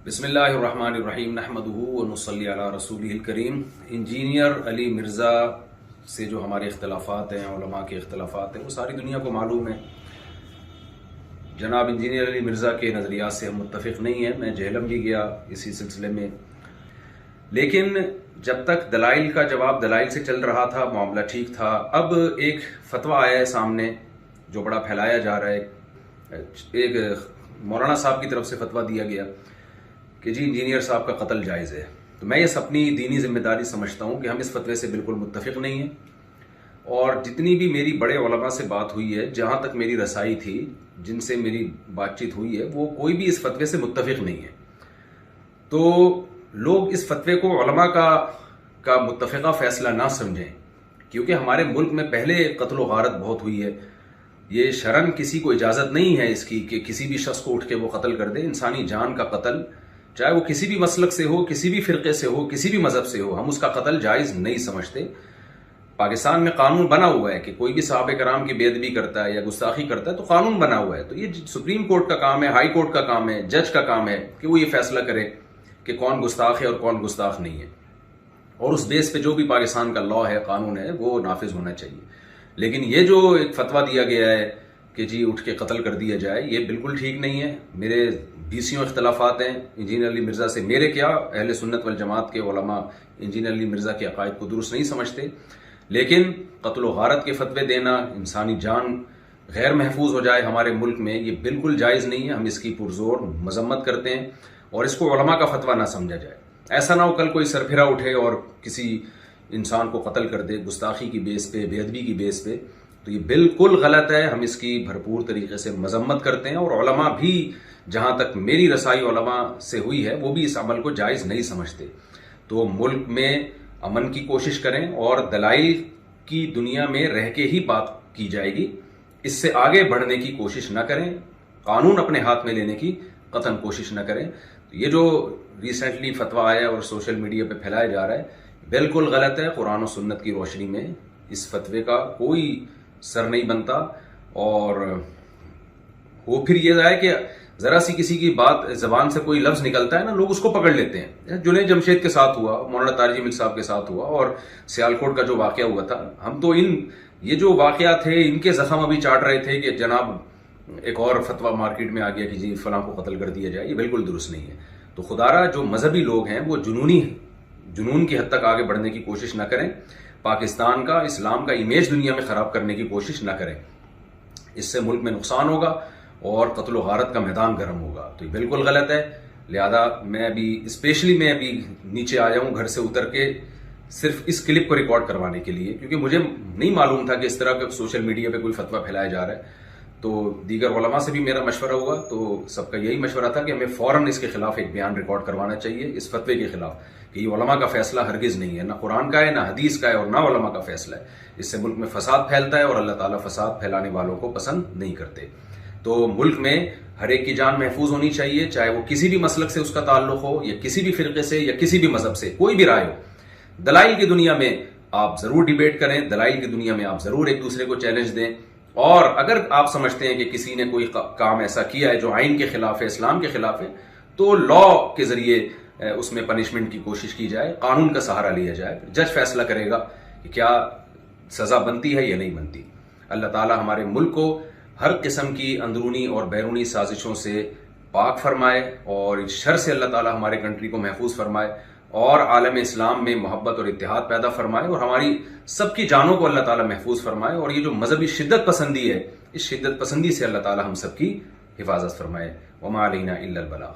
بسم اللہ الرحمن الرحیم نحمدہ ونصلی علی رسولہ الکریم۔ انجینئر علی مرزا سے جو ہمارے اختلافات ہیں، علماء کے اختلافات ہیں، وہ ساری دنیا کو معلوم ہے۔ جناب انجینئر علی مرزا کے نظریات سے ہم متفق نہیں ہیں، میں جہلم بھی گیا اسی سلسلے میں، لیکن جب تک دلائل کا جواب دلائل سے چل رہا تھا معاملہ ٹھیک تھا۔ اب ایک فتویٰ آیا ہے سامنے جو بڑا پھیلایا جا رہا ہے، ایک مولانا صاحب کی طرف سے فتویٰ دیا گیا کہ جی انجینئر صاحب کا قتل جائز ہے۔ تو میں اس اپنی دینی ذمہ داری سمجھتا ہوں کہ ہم اس فتوے سے بالکل متفق نہیں ہیں، اور جتنی بھی میری بڑے علماء سے بات ہوئی ہے، جہاں تک میری رسائی تھی، جن سے میری بات چیت ہوئی ہے، وہ کوئی بھی اس فتوے سے متفق نہیں ہے۔ تو لوگ اس فتوے کو علماء کا متفقہ فیصلہ نہ سمجھیں، کیونکہ ہمارے ملک میں پہلے قتل و غارت بہت ہوئی ہے۔ یہ شرعاً کسی کو اجازت نہیں ہے اس کی کہ کسی بھی شخص کو اٹھ کے وہ قتل کر دے۔ انسانی جان کا قتل، چاہے وہ کسی بھی مسلک سے ہو، کسی بھی فرقے سے ہو، کسی بھی مذہب سے ہو، ہم اس کا قتل جائز نہیں سمجھتے۔ پاکستان میں قانون بنا ہوا ہے کہ کوئی بھی صحابہ کرام کی بے ادبی کرتا ہے یا گستاخی کرتا ہے تو قانون بنا ہوا ہے۔ تو یہ سپریم کورٹ کا کام ہے، ہائی کورٹ کا کام ہے، جج کا کام ہے کہ وہ یہ فیصلہ کرے کہ کون گستاخ ہے اور کون گستاخ نہیں ہے، اور اس بیس پہ جو بھی پاکستان کا لا ہے، قانون ہے، وہ نافذ ہونا چاہیے۔ لیکن یہ جو ایک فتویٰ دیا گیا ہے کہ جی اٹھ کے قتل کر دیا جائے، یہ بالکل ٹھیک نہیں ہے۔ میرے بیسیوں اختلافات ہیں انجینئر علی مرزا سے، میرے کیا، اہل سنت والجماعت کے علماء انجینئر علی مرزا کے عقائد کو درست نہیں سمجھتے، لیکن قتل و غارت کے فتوے دینا، انسانی جان غیر محفوظ ہو جائے ہمارے ملک میں، یہ بالکل جائز نہیں ہے۔ ہم اس کی پرزور مذمت کرتے ہیں، اور اس کو علماء کا فتویٰ نہ سمجھا جائے۔ ایسا نہ ہو کل کوئی سرپھرا اٹھے اور کسی انسان کو قتل کر دے گستاخی کی بیس پہ، بے ادبی کی بیس پہ، تو یہ بالکل غلط ہے۔ ہم اس کی بھرپور طریقے سے مذمت کرتے ہیں، اور علماء بھی، جہاں تک میری رسائی علماء سے ہوئی ہے، وہ بھی اس عمل کو جائز نہیں سمجھتے۔ تو ملک میں امن کی کوشش کریں، اور دلائل کی دنیا میں رہ کے ہی بات کی جائے گی، اس سے آگے بڑھنے کی کوشش نہ کریں، قانون اپنے ہاتھ میں لینے کی قطعاً کوشش نہ کریں۔ یہ جو ریسنٹلی فتویٰ آیا اور سوشل میڈیا پہ پھیلایا جا رہا ہے، بالکل غلط ہے۔ قرآن و سنت کی روشنی میں اس فتوے کا کوئی سر نہیں بنتا، اور وہ پھر یہ ہے کہ ذرا سی کسی کی بات، زبان سے کوئی لفظ نکلتا ہے نا، لوگ اس کو پکڑ لیتے ہیں۔ جنید جمشید کے ساتھ ہوا، مولانا طارق جمیل صاحب کے ساتھ ہوا، اور سیالکوٹ کا جو واقعہ ہوا تھا، ہم تو یہ جو واقعات تھے ان کے زخم ابھی چاٹ رہے تھے کہ جناب ایک اور فتویٰ مارکیٹ میں آ گیا کہ جی فلاں کو قتل کر دیا جائے۔ یہ بالکل درست نہیں ہے۔ تو خدارا جو مذہبی لوگ ہیں وہ جنون کی حد تک آگے بڑھنے کی کوشش نہ کریں، پاکستان کا، اسلام کا امیج دنیا میں خراب کرنے کی کوشش نہ کریں۔ اس سے ملک میں نقصان ہوگا اور قتل و غارت کا میدان گرم ہوگا۔ تو یہ بالکل غلط ہے۔ لہذا میں ابھی نیچے آیا ہوں گھر سے اتر کے، صرف اس کلپ کو ریکارڈ کروانے کے لیے، کیونکہ مجھے نہیں معلوم تھا کہ اس طرح کا سوشل میڈیا پہ کوئی فتویٰ پھیلایا جا رہا ہے۔ تو دیگر علماء سے بھی میرا مشورہ ہوا، تو سب کا یہی مشورہ تھا کہ ہمیں فوراً اس کے خلاف ایک بیان ریکارڈ کروانا چاہیے، اس فتوے کے خلاف، کہ یہ علماء کا فیصلہ ہرگز نہیں ہے، نہ قرآن کا ہے، نہ حدیث کا ہے، اور نہ علماء کا فیصلہ ہے۔ اس سے ملک میں فساد پھیلتا ہے، اور اللہ تعالیٰ فساد پھیلانے والوں کو پسند نہیں کرتے۔ تو ملک میں ہر ایک کی جان محفوظ ہونی چاہیے، چاہے وہ کسی بھی مسلک سے اس کا تعلق ہو، یا کسی بھی فرقے سے، یا کسی بھی مذہب سے، کوئی بھی رائے ہو۔ دلائل کی دنیا میں آپ ضرور ڈیبیٹ کریں، دلائل کی دنیا میں آپ ضرور ایک دوسرے کو چیلنج دیں، اور اگر آپ سمجھتے ہیں کہ کسی نے کوئی کام ایسا کیا ہے جو آئین کے خلاف ہے، اسلام کے خلاف ہے، تو لا کے ذریعے اس میں پنشمنٹ کی کوشش کی جائے، قانون کا سہارا لیا جائے، جج فیصلہ کرے گا کہ کیا سزا بنتی ہے یا نہیں بنتی۔ اللہ تعالیٰ ہمارے ملک کو ہر قسم کی اندرونی اور بیرونی سازشوں سے پاک فرمائے، اور اس شر سے اللہ تعالیٰ ہمارے کنٹری کو محفوظ فرمائے، اور عالم اسلام میں محبت اور اتحاد پیدا فرمائے، اور ہماری سب کی جانوں کو اللہ تعالیٰ محفوظ فرمائے، اور یہ جو مذہبی شدت پسندی ہے، اس شدت پسندی سے اللہ تعالیٰ ہم سب کی حفاظت فرمائے۔ وما علینا الا البلاغ۔